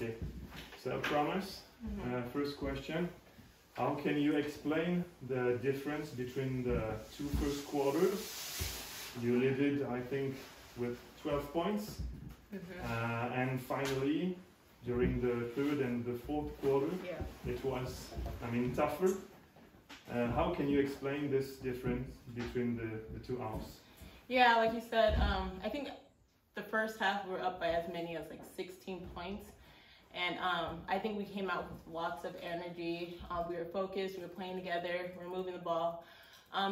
Okay, so promise. First question. How can you explain the difference between the two first quarters? You led, I think, with 12 points. And finally, during the third and the fourth quarter, it was, I mean, tougher. How can you explain this difference between the two halves? Yeah, like you said, I think the first half we were up by as many as like 16 points. And I think we came out with lots of energy. We were focused, we were playing together, we were moving the ball.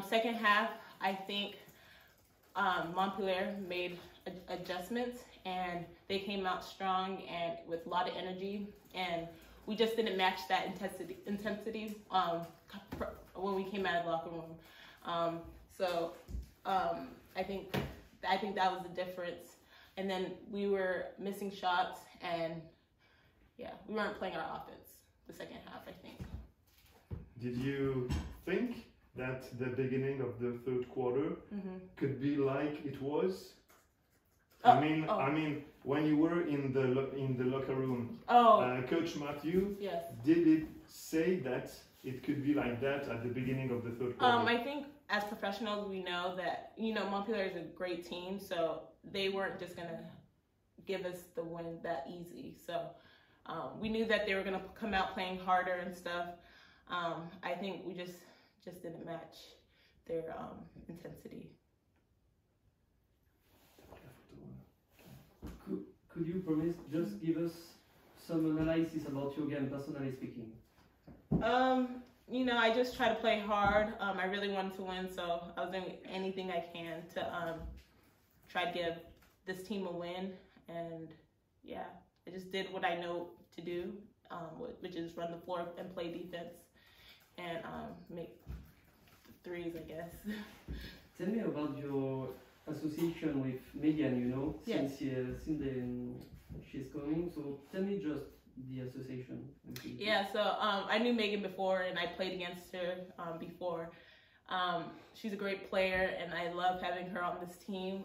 Second half, I think Montpellier made adjustments and they came out strong and with a lot of energy. And we just didn't match that intensity when we came out of the locker room. I think that was the difference. And then we were missing shots and yeah, we weren't playing our offense the second half, I think. Did you think that the beginning of the third quarter could be like it was? I mean, when you were in the locker room, Coach Matthew, did it say that it could be like that at the beginning of the third quarter? I think as professionals, we know that, Montpellier is a great team, so they weren't just gonna give us the win that easy. So we knew that they were gonna come out playing harder and stuff. I think we just didn't match their intensity. Could you promise just give us some analysis about your game, personally speaking? I just try to play hard. I really wanted to win, so I was doing anything I can to try to give this team a win. And yeah, I just did what I know to do, which is run the floor and play defense and make threes, I guess. Tell me about your association with Megan, since she's coming. So tell me just the association. Yeah, so I knew Megan before and I played against her before. She's a great player and I love having her on this team.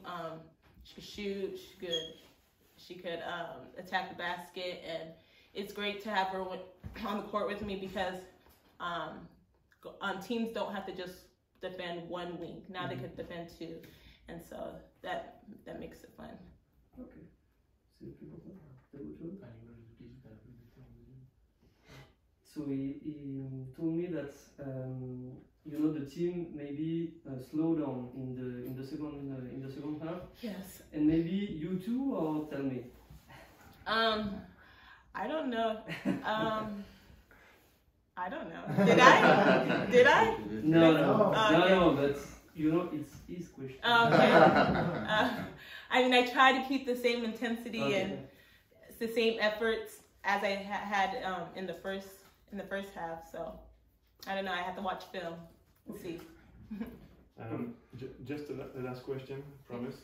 She could shoot, she could attack the basket, and it's great to have her on the court with me because teams don't have to just defend one wing. Now they could defend two, and so that makes it fun. Okay. So he told me that the team maybe slowed down in the second half. Yes. And maybe you too, or tell me. I don't know. I don't know. Did I? Did I? No, but it's his question. Okay. I mean, I try to keep the same intensity and the same efforts as I had in the first half. So I don't know. I have to watch film and see. Just a last question, promise.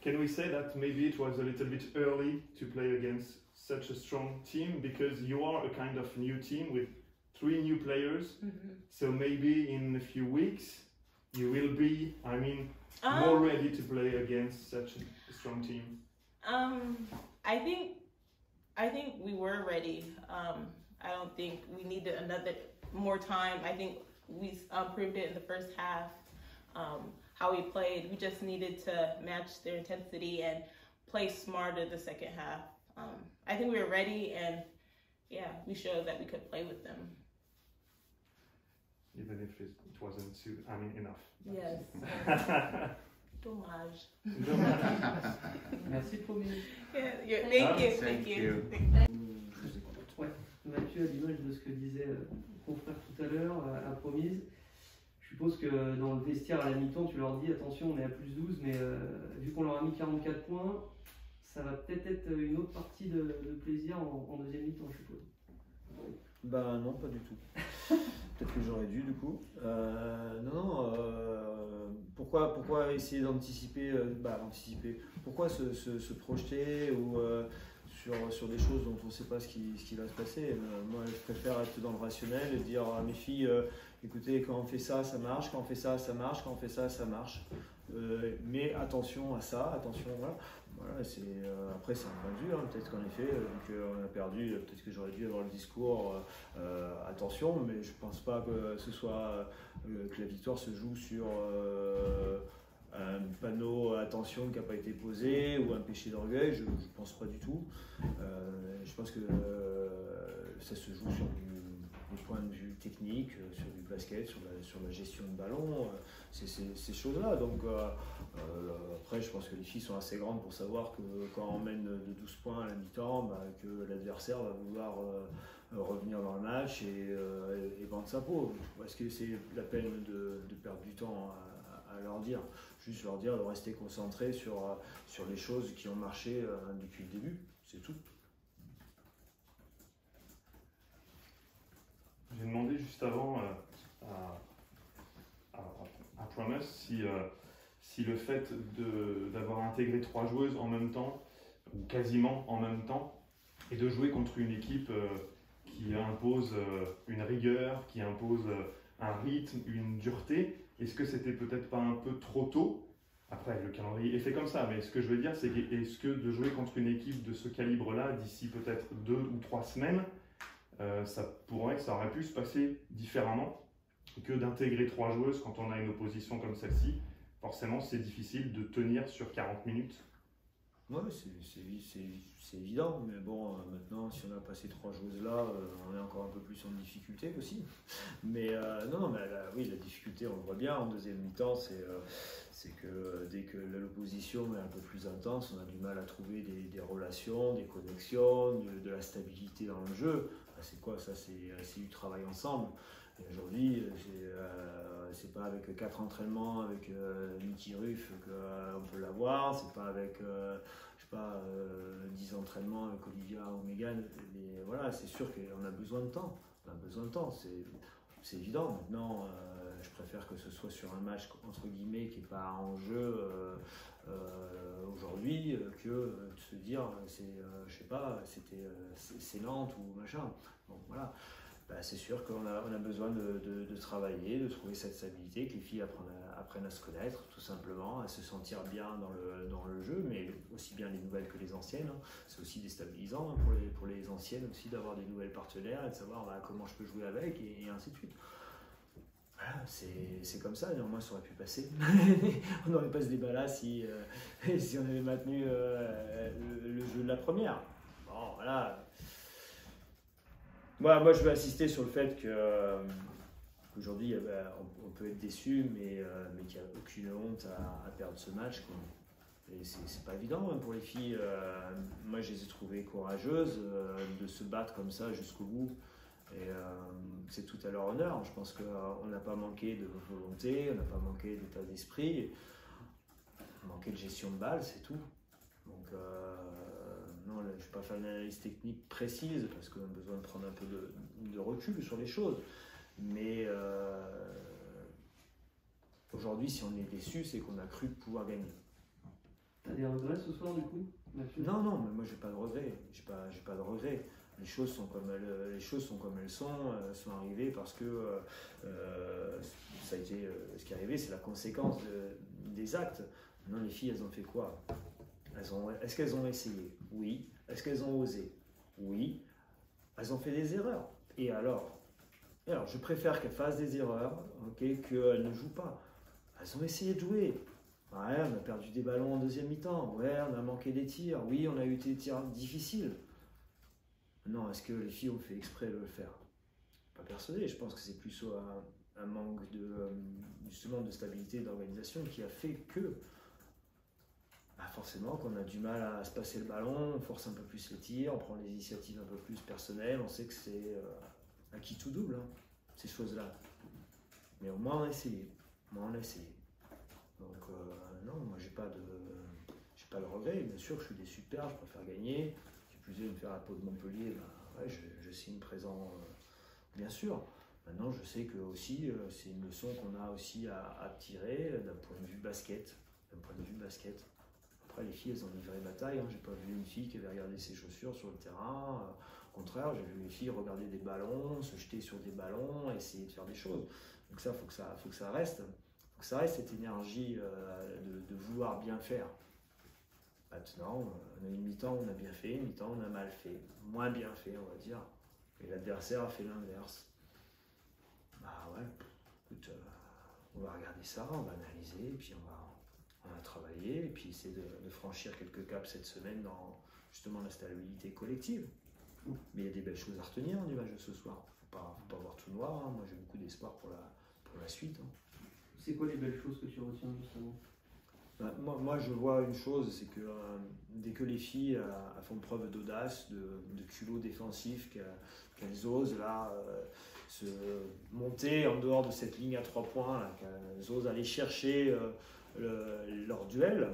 Can we say that maybe it was a little bit early to play against such a strong team, because you are a kind of new team with 3 new players, so maybe in a few weeks you will be, more ready to play against such a strong team? I think we were ready. I don't think we needed more time. I think we proved it in the first half, how we played. We just needed to match their intensity and play smarter the second half. I think we were ready, and yeah, we showed that we could play with them. Even if it wasn't enough. Yes. Dommage. Merci, promis. Yeah, thank you. Ouais, Mathieu, à l'image de ce que disait mon frère tout à l'heure, à Promise, je suppose que dans le vestiaire à la mi-temps, tu leur dis attention, on est à plus 12, mais vu qu'on leur a mis 44 points, ça va peut-être être une autre partie de plaisir en deuxième mi-temps, je suppose. Ben non, pas du tout. Peut-être que j'aurais dû du coup. Pourquoi essayer d'anticiper, pourquoi se projeter ou sur des choses dont on ne sait pas ce qui va se passer. Moi, je préfère être dans le rationnel et dire à mes filles, écoutez, quand on fait ça, ça marche, quand on fait ça, ça marche, quand on fait ça, ça marche. Mais attention à ça, attention, voilà. Voilà, après c'est un point de vue, hein. Peut-être qu'en effet, vu qu'on a perdu, peut-être que j'aurais dû avoir le discours attention, mais je pense pas que ce soit que la victoire se joue sur un panneau attention qui n'a pas été posé ou un péché d'orgueil, je pense pas du tout. Je pense que ça se joue sur du point de vue technique, sur du basket, sur la gestion de ballon, ces choses-là. Donc après, je pense que les filles sont assez grandes pour savoir que quand on mène de 12 points à la mi-temps, que l'adversaire va vouloir revenir dans le match et vendre sa peau. Est-ce que c'est la peine de perdre du temps à leur dire? Juste leur dire de rester concentré sur les choses qui ont marché depuis le début, c'est tout. J'ai demandé juste avant à Promise si le fait d'avoir intégré 3 joueuses en même temps, ou quasiment en même temps, et de jouer contre une équipe qui impose une rigueur, qui impose un rythme, une dureté, est-ce que c'était peut-être pas un peu trop tôt? Après, le calendrier est fait comme ça, mais ce que je veux dire, c'est est-ce que de jouer contre une équipe de ce calibre-là, d'ici peut-être 2 ou 3 semaines, ça aurait pu se passer différemment que d'intégrer 3 joueuses quand on a une opposition comme celle-ci? Forcément, c'est difficile de tenir sur 40 minutes. Oui, c'est évident, mais bon, maintenant, si on a passé 3 joueuses là, on est encore un peu plus en difficulté aussi. Mais non, mais oui, la difficulté, on le voit bien en deuxième mi-temps, c'est que dès que l'opposition est un peu plus intense, on a du mal à trouver des relations, des connexions, de la stabilité dans le jeu. C'est quoi ça? C'est du travail ensemble. Et aujourd'hui, c'est pas avec 4 entraînements avec Niki Ruff qu'on peut l'avoir, c'est pas avec 10 entraînements avec Olivia ou Megan. Mais voilà, c'est sûr qu'on a besoin de temps. On a besoin de temps, c'est évident. Maintenant, je préfère que ce soit sur un match entre guillemets qui n'est pas en jeu aujourd'hui que de se dire je sais pas, c'est Nantes ou machin. Bon, voilà. C'est sûr qu'on a besoin de travailler, de trouver cette stabilité, que les filles apprennent à se connaître, tout simplement, à se sentir bien dans le jeu, mais aussi bien les nouvelles que les anciennes. C'est aussi déstabilisant pour les anciennes aussi d'avoir des nouvelles partenaires et de savoir comment je peux jouer avec et ainsi de suite. Voilà, c'est comme ça, néanmoins ça aurait pu passer. On n'aurait pas ce débat-là si on avait maintenu le jeu de la première. Bon, voilà. Moi, je veux insister sur le fait qu'aujourd'hui, on peut être déçu, mais qu'il n'y a aucune honte à perdre ce match, quoi. Et c'est pas évident hein, pour les filles. Moi, je les ai trouvées courageuses de se battre comme ça jusqu'au bout. Et c'est tout à leur honneur. Je pense qu'on n'a pas manqué de volonté, on n'a pas manqué d'état d'esprit. On a manqué de gestion de balle, c'est tout. Donc, non, je ne vais pas faire une analyse technique précise parce qu'on a besoin de prendre un peu de recul sur les choses. Mais aujourd'hui, si on est déçu, c'est qu'on a cru pouvoir gagner. T'as des regrets ce soir du coup, Mathieu? Non, mais moi j'ai pas de regrets. J'ai pas de regrets. Les choses sont comme elles sont arrivées parce que ça a été ce qui est arrivé, c'est la conséquence des actes. Maintenant, les filles, elles ont fait quoi? Est-ce qu'elles ont essayé? Oui. Est-ce qu'elles ont osé? Oui. Elles ont fait des erreurs. Et alors, je préfère qu'elles fassent des erreurs, qu'elles ne jouent pas. Elles ont essayé de jouer. Ouais, on a perdu des ballons en deuxième mi-temps. Ouais, on a manqué des tirs. Oui, on a eu des tirs difficiles. Non, est-ce que les filles ont fait exprès de le faire? Pas persuadé. Je pense que c'est plus un manque justement de stabilité et d'organisation qui a fait que forcément qu'on a du mal à se passer le ballon, on force un peu plus les tirs, on prend les initiatives un peu plus personnelles, on sait que c'est à qui tout double, hein, ces choses-là. Mais au moins on a essayé. Donc non, moi j'ai pas de regret. Bien sûr que je suis déçu de perdre, je préfère gagner. Qui plus est, me faire la peau de Montpellier, ouais, je signe présent, bien sûr. Maintenant, je sais que aussi c'est une leçon qu'on a aussi à tirer d'un point de vue basket. Après, les filles, elles ont livré bataille. J'ai pas vu une fille qui avait regardé ses chaussures sur le terrain. Au contraire, j'ai vu les filles regarder des ballons, se jeter sur des ballons, essayer de faire des choses. Donc ça, faut que ça reste. Faut que ça reste cette énergie de vouloir bien faire. Maintenant, on a une mi-temps, on a bien fait, une mi-temps, on a mal fait, moins bien fait, on va dire. Et l'adversaire a fait l'inverse. Bah ouais, écoute, on va regarder ça, on va analyser, et puis on va travailler, et puis essayer de franchir quelques caps cette semaine dans justement la stabilité collective. Mais il y a des belles choses à retenir du match de ce soir. Faut pas voir tout noir, hein. Moi j'ai beaucoup d'espoir pour la suite. Hein. C'est quoi les belles choses que tu retiens justement? Moi, je vois une chose, c'est que dès que les filles font preuve d'audace, de culot défensif, qu'elles osent là se monter en dehors de cette ligne à 3 points, là, qu'elles osent aller chercher leur duel,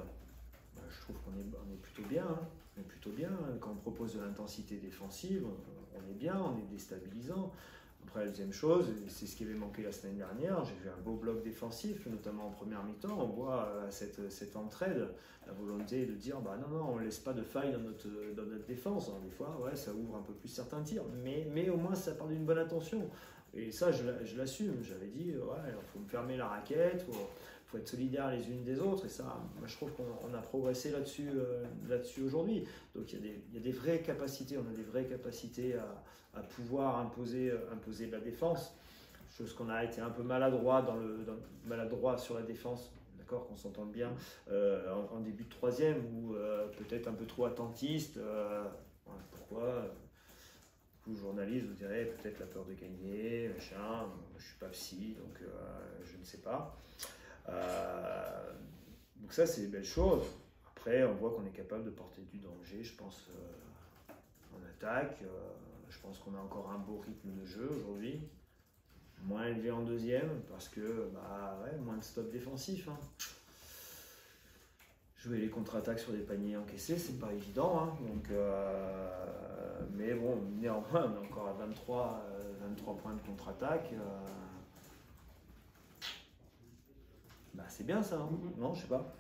je trouve qu'on est plutôt bien. Hein. On est plutôt bien. Quand on propose de l'intensité défensive, on est bien, on est déstabilisant. Après, la deuxième chose, c'est ce qui avait manqué la semaine dernière, j'ai vu un beau bloc défensif, notamment en première mi-temps. On voit cette entraide, la volonté de dire bah non, on ne laisse pas de faille dans notre défense. Alors, des fois, ouais, ça ouvre un peu plus certains tirs, mais au moins ça part d'une bonne intention. Et ça, je l'assume. J'avais dit, ouais, il faut me fermer la raquette, faut être solidaires les unes des autres. Et ça, moi, je trouve qu'on a progressé là-dessus aujourd'hui. Donc il y a des vraies capacités, on a des vraies capacités à pouvoir imposer de la défense. Chose qu'on a été un peu maladroit maladroit sur la défense, d'accord, qu'on s'entende bien, en début de troisième, ou peut-être un peu trop attentiste. Voilà, pourquoi vous, journaliste, vous direz peut-être la peur de gagner, machin. Je suis pas psy, donc je ne sais pas. Donc ça, c'est des belles choses. Après, on voit qu'on est capable de porter du danger, je pense, en attaque. Je pense qu'on a encore un beau rythme de jeu aujourd'hui. Moins élevé en deuxième, parce que moins de stop défensif. Hein. Jouer les contre-attaques sur des paniers encaissés, c'est pas évident. Hein. Donc, mais bon, néanmoins, on est encore à 23 points de contre-attaque. C'est bien ça, hein. Non, je sais pas.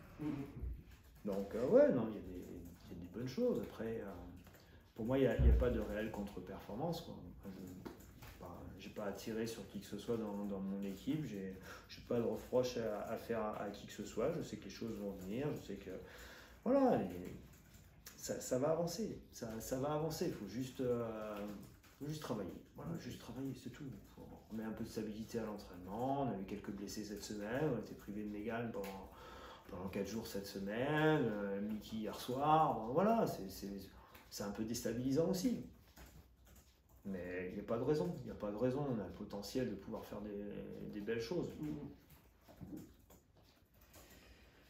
Donc, ouais, non, il y a des bonnes choses. Après, pour moi, il n'y a pas de réelle contre-performance, quoi. J'ai pas à tirer sur qui que ce soit dans mon équipe. J'ai pas de reproche à faire à qui que ce soit. Je sais que les choses vont venir. Je sais que voilà, ça va avancer. Ça va avancer. Il faut juste travailler. Voilà, juste travailler, c'est tout. On met un peu de stabilité à l'entraînement. On a eu quelques blessés cette semaine. On a été privé de Mégane pendant 4 jours cette semaine. Mickey hier soir. Bon, voilà, c'est un peu déstabilisant aussi. Mais il n'y a pas de raison. Il n'y a pas de raison. On a le potentiel de pouvoir faire des belles choses.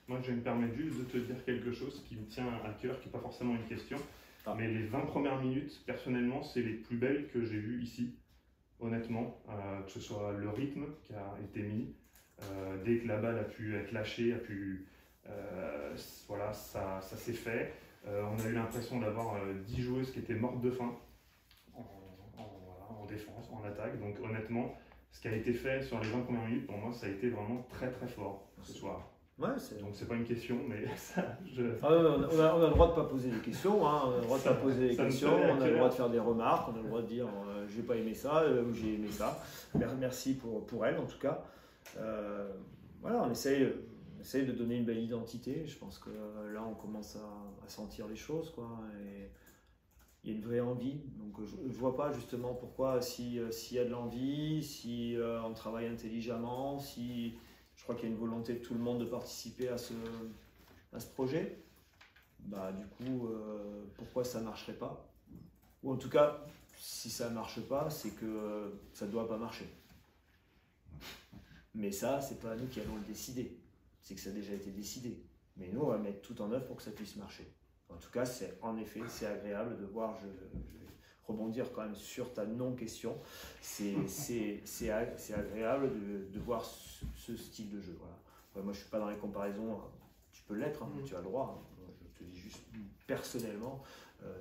Moi, je vais me permettre juste de te dire quelque chose qui me tient à cœur, qui n'est pas forcément une question. Mais les 20 premières minutes, personnellement, c'est les plus belles que j'ai vues ici. Honnêtement, que ce soit le rythme qui a été mis, dès que la balle a pu être lâchée, voilà, ça s'est fait. On a eu l'impression d'avoir 10 joueuses qui étaient mortes de faim en défense, en attaque. Donc honnêtement, ce qui a été fait sur les 20 premières minutes, pour moi, ça a été vraiment très très fort ce soir. Ouais, donc c'est pas une question, mais ça, on a le droit de pas poser des questions, hein. On a le droit de pas poser des questions, on a le droit de faire des remarques, on a le droit de dire j'ai pas aimé ça ou j'ai aimé ça. Merci pour elle en tout cas. Voilà, on essaye de donner une belle identité. Je pense que là on commence à sentir les choses, quoi. Et il y a une vraie envie. Donc je vois pas justement pourquoi s'il y a de l'envie, si on travaille intelligemment, si je crois qu'il y a une volonté de tout le monde de participer à ce projet. Du coup, pourquoi ça ne marcherait pas? Ou en tout cas, si ça ne marche pas, c'est que ça ne doit pas marcher. Mais ça, c'est pas nous qui allons le décider. C'est que ça a déjà été décidé. Mais nous, on va mettre tout en œuvre pour que ça puisse marcher. En tout cas, c'est agréable de voir, je vais rebondir quand même sur ta non-question, c'est agréable de voir ce style de jeu. Voilà. Ouais, moi, je ne suis pas dans les comparaisons, tu peux l'être, hein, tu as le droit. Hein. Je te dis juste personnellement,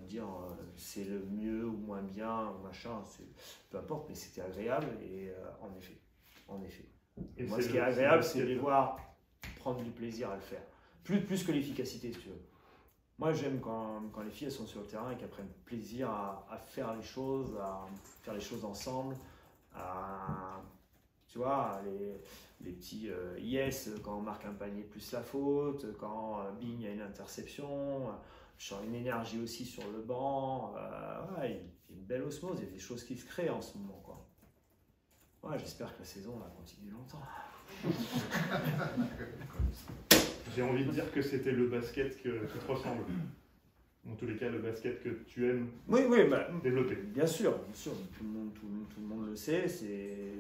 dire c'est le mieux ou moins bien, machin, peu importe, mais c'était agréable et en effet. Et moi, ce qui est agréable, c'est de les voir prendre du plaisir à le faire. Plus que l'efficacité, si tu veux. Moi, j'aime quand les filles elles sont sur le terrain et qu'elles prennent plaisir à faire les choses ensemble, à Tu vois, les petits yes quand on marque un panier plus la faute, quand bing, il y a une interception, je sens une énergie aussi sur le banc. Ouais, il y a une belle osmose, il y a des choses qui se créent en ce moment, quoi. Ouais, j'espère que la saison va continuer longtemps. J'ai envie de dire que c'était le basket qui te ressemble. En tous les cas, le basket que tu aimes Oui, bah, développer. bien sûr, tout le monde le sait, c'est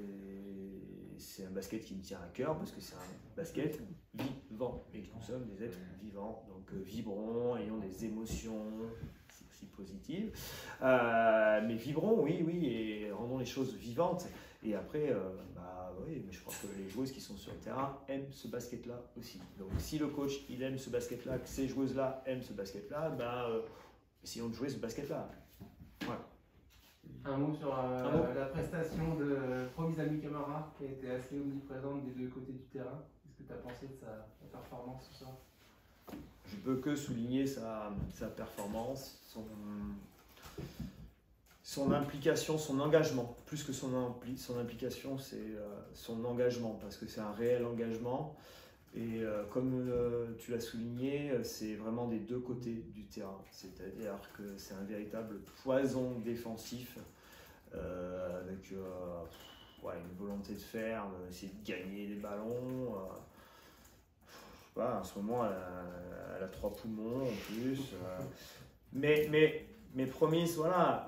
un basket qui me tient à cœur parce que c'est un basket vivant et que nous sommes des êtres vivants, donc vibrons, ayons des émotions aussi positives, mais vibrons, oui, et rendons les choses vivantes. Et après, oui, mais je crois que les joueuses qui sont sur le terrain aiment ce basket-là aussi. Donc si le coach il aime ce basket-là, que ces joueuses-là aiment ce basket-là, essayons de jouer ce basket-là. Voilà. Un mot sur la prestation de Promise Ami Camara qui a été assez omniprésente des deux côtés du terrain. Qu'est-ce que tu as pensé de sa performance ce soir? Je peux que souligner sa performance, son implication, son engagement. Plus que son implication, c'est son engagement, parce que c'est un réel engagement. Et comme tu l'as souligné, c'est vraiment des deux côtés du terrain. C'est-à-dire que c'est un véritable poison défensif avec une volonté de faire, essayer de gagner les ballons. En ce moment, elle a 3 poumons en plus. Mais Promise, voilà,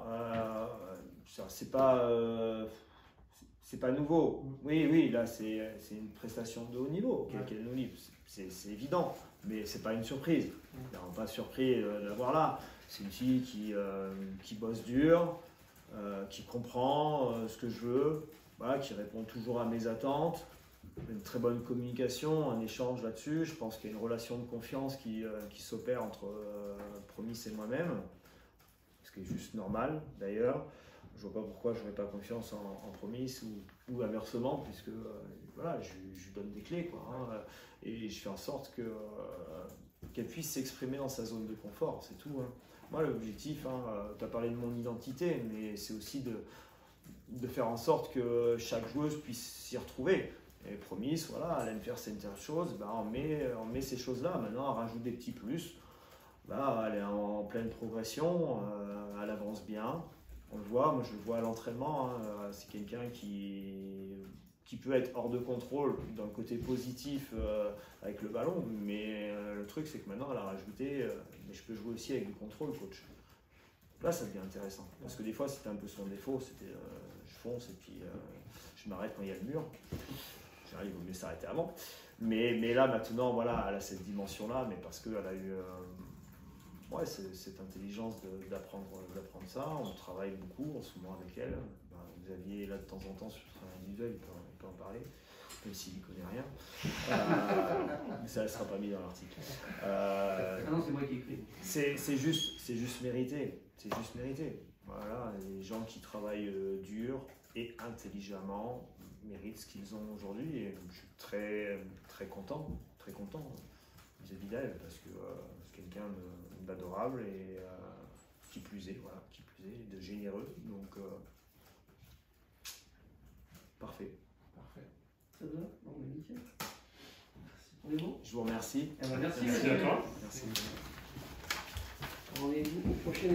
c'est pas nouveau. Oui, là, c'est une prestation de haut niveau qu'elle nous livre. C'est évident, mais c'est pas une surprise. On n'est pas surpris d'avoir là. C'est une fille qui bosse dur, qui comprend ce que je veux, voilà, qui répond toujours à mes attentes. Une très bonne communication, un échange là-dessus. Je pense qu'il y a une relation de confiance qui s'opère entre Promise et moi-même. Ce qui est juste normal d'ailleurs. Je vois pas pourquoi je n'aurais pas confiance en Promise ou inversement, puisque je lui donne des clés, quoi, hein, et je fais en sorte qu'elle puisse s'exprimer dans sa zone de confort, c'est tout. Hein. Moi, l'objectif, tu as parlé de mon identité, mais c'est aussi de faire en sorte que chaque joueuse puisse s'y retrouver. Et Promise, voilà, elle aime faire certaines choses, on met ces choses-là. Maintenant, elle rajoute des petits plus. Elle est en pleine progression, elle avance bien. On le voit, moi je le vois à l'entraînement, c'est quelqu'un qui peut être hors de contrôle dans le côté positif avec le ballon, mais le truc c'est que maintenant elle a rajouté, mais je peux jouer aussi avec du contrôle, coach. Là ça devient intéressant, parce que des fois c'était un peu son défaut, c'était je fonce et puis je m'arrête quand il y a le mur. Il vaut mieux s'arrêter avant. Mais là maintenant, voilà, elle a cette dimension-là, mais parce qu'elle a eu cette intelligence d'apprendre ça. On travaille beaucoup en ce moment avec elle. Xavier est là de temps en temps sur le travail individuel, il peut en parler, même s'il n'y connaît rien. Mais ça ne sera pas mis dans l'article. Non, c'est moi qui écris. C'est juste mérité. C'est juste mérité. Voilà, les gens qui travaillent dur et intelligemment méritent ce qu'ils ont aujourd'hui. Et je suis très, très content vis-à-vis d'elle, parce que c'est quelqu'un d'adorable et qui plus est, de généreux. Donc, parfait. Ça te va? Bon, nickel. On est bon? Je vous remercie. Merci. Merci à toi. Merci. Rendez-vous au prochain